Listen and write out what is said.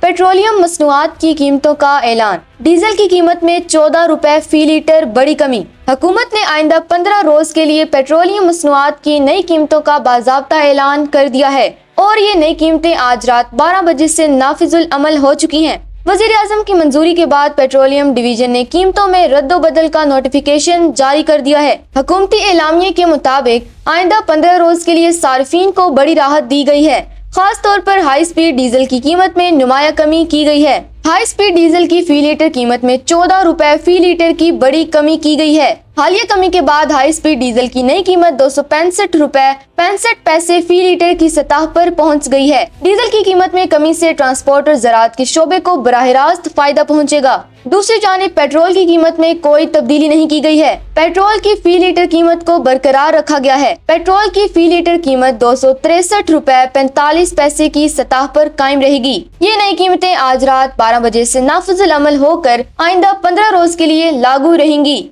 Petroleum मसनूआत की कीमतों का ऐलान। डीजल की कीमत में 14 रुपए फी लीटर बड़ी कमी। हुकूमत ने आइंदा 15 रोज के लिए पेट्रोलियम मसनूआत की नई कीमतों का बाज़ाब्ता ऐलान कर दिया है और ये नई कीमतें आज रात 12 बजे से नाफिजुल अमल हो चुकी हैं। वजीर आजम की मंजूरी के बाद पेट्रोलियम डिवीजन ने कीमतों में रद्दोबदल का नोटिफिकेशन जारी कर दिया है। हुकूमती एलामिये के मुताबिक आइंदा 15 रोज के लिए सार्फिन को बड़ी राहत दी गई है। खास तौर पर हाई स्पीड डीजल की कीमत में नुमाया कमी की गई है। हाई स्पीड डीजल की फी लीटर कीमत में 14 रुपए फी लीटर की बड़ी कमी की गई है। हालिया कमी के बाद हाई स्पीड डीजल की नई कीमत 265 रुपए 65 पैसे फी लीटर की सतह पर पहुंच गई है। डीजल की कीमत में कमी से ट्रांसपोर्ट और ज़राअत के शोबे को बराह रास्त फायदा पहुंचेगा। दूसरी जानिब पेट्रोल की कीमत में कोई तब्दीली नहीं की गई है। पेट्रोल की फी लीटर कीमत को बरकरार रखा गया है। पेट्रोल की फी लीटर कीमत 263 रुपए 45 पैसे की सतह पर कायम रहेगी। ये नई कीमतें आज रात 12 बजे से नाफिजुल अमल होकर आइंदा 15 रोज के लिए लागू रहेंगी।